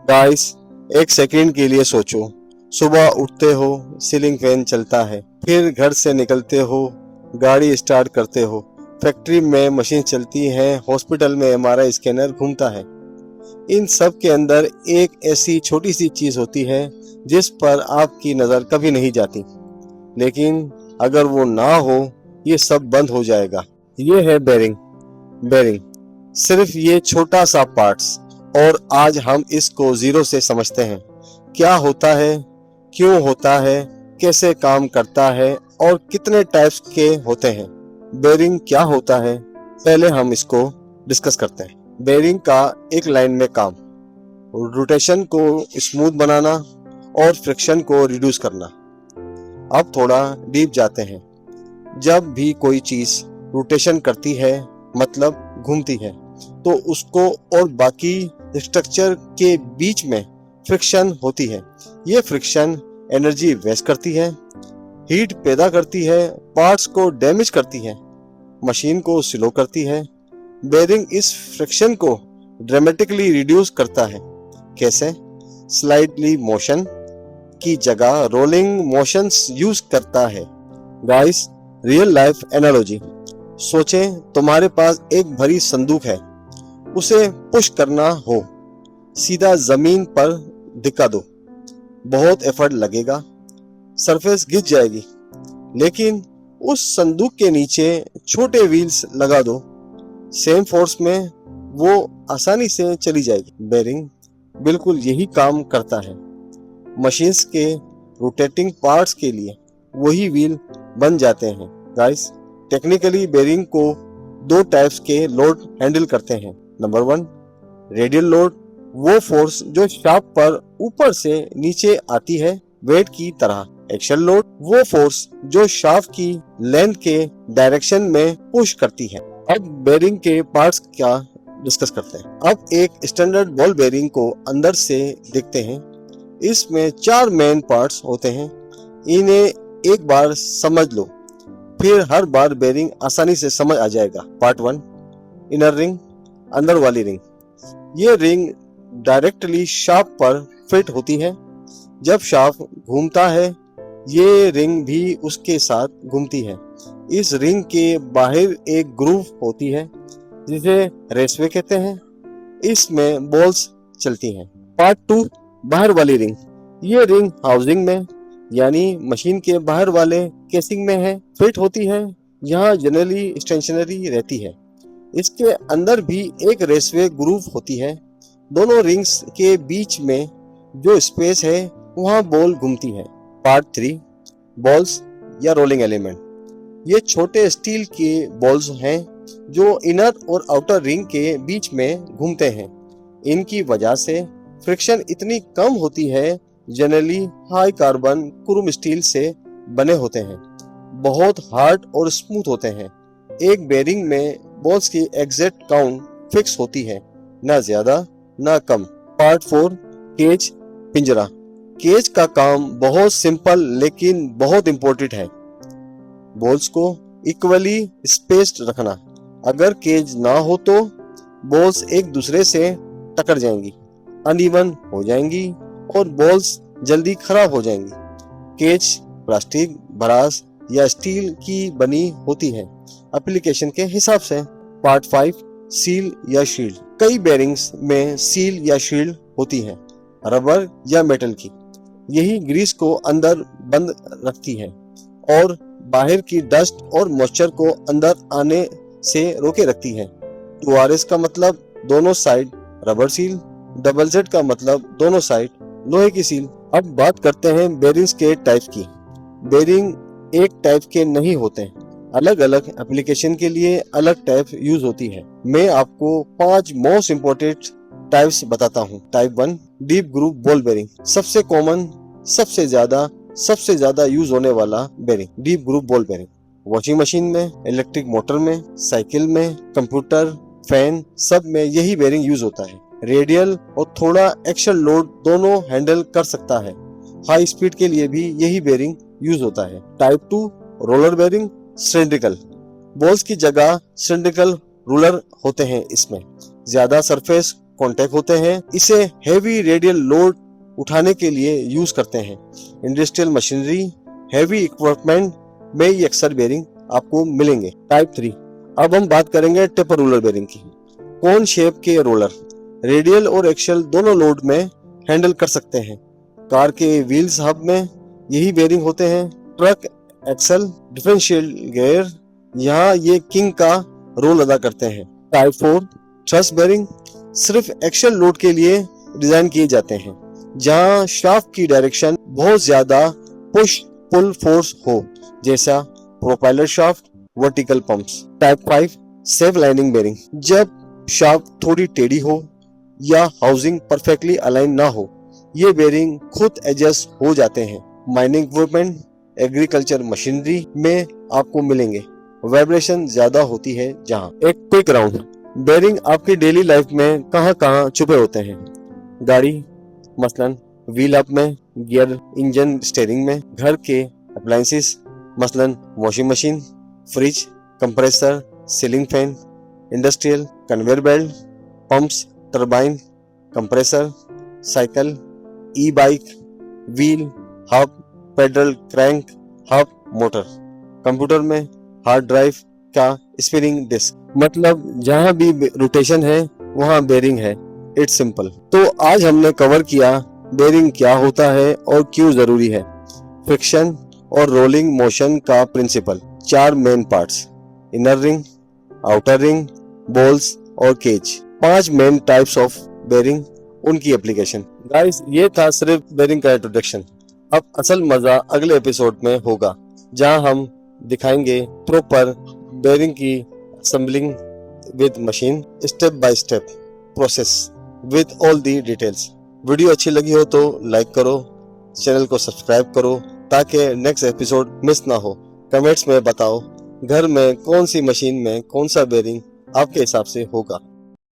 Guys, एक second के लिए सोचो। सुबह उठते हो, सीलिंग फैन चलता है, फिर घर से निकलते हो, गाड़ी स्टार्ट करते हो, फैक्ट्री में मशीन चलती है, हॉस्पिटल में एमआरआई स्कैनर घूमता है। इन सब के अंदर एक ऐसी छोटी सी चीज होती है जिस पर आपकी नजर कभी नहीं जाती, लेकिन अगर वो ना हो, ये सब बंद हो जाएगा। ये है बेरिंग। बेरिंग सिर्फ ये छोटा सा पार्ट्स, और आज हम इसको जीरो से समझते हैं। क्या होता है, क्यों होता है, कैसे काम करता है और कितने टाइप्स के होते हैं। बेरिंग क्या होता है, पहले हम इसको डिस्कस करते हैं। बेरिंग का एक लाइन में काम, रोटेशन को स्मूथ बनाना और फ्रिक्शन को रिड्यूस करना। अब थोड़ा डीप जाते हैं। जब भी कोई चीज रोटेशन करती है, मतलब घूमती है, तो उसको और बाकी स्ट्रक्चर के बीच में फ्रिक्शन होती है। ये फ्रिक्शन एनर्जी वेस्ट करती है, हीट पैदा करती है, पार्ट्स को डैमेज करती है, मशीन को स्लो करती है। बेरिंग इस फ्रिक्शन को ड्रामेटिकली रिड्यूस करता है। कैसे? स्लाइडली मोशन की जगह रोलिंग मोशंस यूज करता है। गाइस, रियल लाइफ एनालॉजी सोचें, तुम्हारे पास एक भरी संदूक है, उसे पुश करना हो, सीधा जमीन पर धिक्का दो, बहुत एफर्ट लगेगा, सरफेस घिस जाएगी। लेकिन उस संदूक के नीचे छोटे व्हील्स लगा दो, सेम फोर्स में वो आसानी से चली जाएगी। बेरिंग बिल्कुल यही काम करता है। मशीन्स के रोटेटिंग पार्ट्स के लिए वही व्हील बन जाते हैं। गाइस, टेक्निकली बेरिंग को दो टाइप्स के लोड हैंडल करते हैं। नंबर 1, रेडियल लोड, वो फोर्स जो शाफ्ट पर ऊपर से नीचे आती है वेट की तरह। एक्शन लोड, वो फोर्स जो शाफ्ट की लेंथ के डायरेक्शन में पुश करती है। अब बेरिंग के पार्ट्स क्या डिस्कस करते हैं। अब एक स्टैंडर्ड बॉल बेरिंग को अंदर से देखते हैं। इसमें 4 मेन पार्ट्स होते हैं। इन्हें एक बार समझ लो, फिर हर बार बेरिंग आसानी से समझ आ जाएगा। पार्ट 1, इनर रिंग, अंदर वाली रिंग। ये रिंग डायरेक्टली शाफ्ट पर फिट होती है। जब शाफ्ट घूमता है, ये रिंग भी उसके साथ घूमती है। इस रिंग के बाहर एक ग्रूव होती है जिसे रेसवे कहते हैं। इसमें बॉल्स चलती हैं। पार्ट 2, बाहर वाली रिंग। ये रिंग हाउसिंग में, यानी मशीन के बाहर वाले केसिंग में है, फिट होती है। यहाँ जनरली स्टेशनरी रहती है। इसके अंदर भी एक रेसवे ग्रूव होती है। दोनों रिंग्स के बीच में जो स्पेस है, वहाँ बॉल घूमती है। पार्ट 3, बॉल्स या रोलिंग एलिमेंट। ये छोटे स्टील के बॉल्स हैं जो इनर और आउटर रिंग के बीच में घूमते हैं। इनकी वजह से फ्रिक्शन इतनी कम होती है। Generally high carbon Chrome steel से बने होते हैं, बहुत हार्ड और स्मूथ होते हैं। एक बेरिंग में बॉल्स की एग्जैक्ट काउंट फिक्स होती है, ना ज्यादा ना कम। पार्ट 4, केज, पिंजरा। केज का काम बहुत सिंपल लेकिन बहुत इंपॉर्टेंट है। बॉल्स को इक्वली स्पेस्ड रखना। अगर केज ना हो तो बॉल्स एक दूसरे से टकरा जाएंगी, अनइवन हो जाएंगी और बॉल्स जल्दी खराब हो जाएंगी। केज प्लास्टिक, ब्रास या स्टील की बनी होती है, एप्लीकेशन के हिसाब से। पार्ट 5, सील या शील्ड। कई बेरिंग्स में सील या शील्ड होती है, रबर या मेटल की। यही ग्रीस को अंदर बंद रखती है और बाहर की डस्ट और मॉइस्चर को अंदर आने से रोके रखती है। 2RS का मतलब दोनों side rubber seal, double Z का मतलब दोनों साइड लोहे की सील। अब बात करते हैं बेरिंग्स के टाइप की। बेरिंग एक टाइप के नहीं होते, अलग अलग एप्लीकेशन के लिए अलग टाइप यूज होती है। मैं आपको 5 मोस्ट इम्पोर्टेंट टाइप्स बताता हूँ। Type 1, deep groove ball bearing. सबसे कॉमन, सबसे ज्यादा यूज होने वाला bearing, deep groove ball bearing. Washing machine में, इलेक्ट्रिक मोटर में, साइकिल में, कंप्यूटर, फैन, सब में यही बेरिंग यूज होता है। रेडियल और थोड़ा एक्शन लोड दोनों हैंडल कर सकता है। हाई स्पीड के लिए भी यही बेरिंग यूज होता है। Type 2, roller bearing, cylindrical. Balls की जगह सिलिंड्रिकल रूलर होते हैं। इसमें ज्यादा सरफेस कॉन्टैक्ट होते हैं। इसे हेवी रेडियल लोड उठाने के लिए यूज करते हैं। इंडस्ट्रियल मशीनरी, हेवी इक्विपमेंट में ये अक्सर बेरिंग आपको मिलेंगे। टाइप 3। अब हम बात करेंगे टेपर रोलर बेरिंग की। कोन शेप के रोलर रेडियल और एक्सियल दोनों लोड में हैंडल कर सकते हैं। कार के व्हील्स हब में यही बेरिंग होते हैं। ट्रक एक्सल, डिफरेंशियल गियर, यहाँ ये किंग का रोल अदा करते हैं। टाइप 4 थ्रस्ट बेरिंग सिर्फ एक्सियल लोड के लिए डिजाइन किए जाते हैं, जहां शाफ्ट की डायरेक्शन बहुत ज्यादा पुश पुल फोर्स हो, जैसा propeller shaft, vertical pumps. Type 5 self aligning bearing जब शाफ्ट थोड़ी टेढ़ी हो या हाउसिंग परफेक्टली अलाइन ना हो, ये बेरिंग खुद एडजस्ट हो जाते हैं। माइनिंग इक्विपमेंट, एग्रीकल्चर मशीनरी में आपको मिलेंगे। वाइब्रेशन ज्यादा होती है जहां। एक क्विक राउंड, बेरिंग आपकी डेली लाइफ में कहां छुपे होते हैं। गाड़ी मसलन व्हील अप में, गियर इंजन स्टीयरिंग में। घर के अप्लायंसेस मसलन washing machine, fridge, compressor, ceiling fan. Industrial conveyor belt, pumps, turbine, compressor, cycle, e bike, wheel, hub, pedal, crank, hub, motor. Computer में हार्ड ड्राइव का स्पिनिंग डिस्क, मतलब जहां भी रोटेशन है वहां बेरिंग है। It's simple. तो आज हमने कवर किया बेरिंग क्या होता है और क्यों जरूरी है, फ्रिक्शन और रोलिंग मोशन का principle, 4 main parts, inner ring, outer ring, balls और cage, 5 main types of bearing, उनकी एप्लीकेशन। गाइस, ये था सिर्फ बेरिंग का इंट्रोडक्शन। अब असल मजा अगले एपिसोड में होगा, जहां हम दिखाएंगे प्रॉपर बेरिंग की assembling with machine, step by step process with all the details. Video अच्छी लगी हो तो लाइक करो, चैनल को सब्सक्राइब करो ताकि नेक्स्ट एपिसोड मिस ना हो। कमेंट्स में बताओ घर में कौन सी मशीन में कौन सा बेरिंग आपके हिसाब से होगा।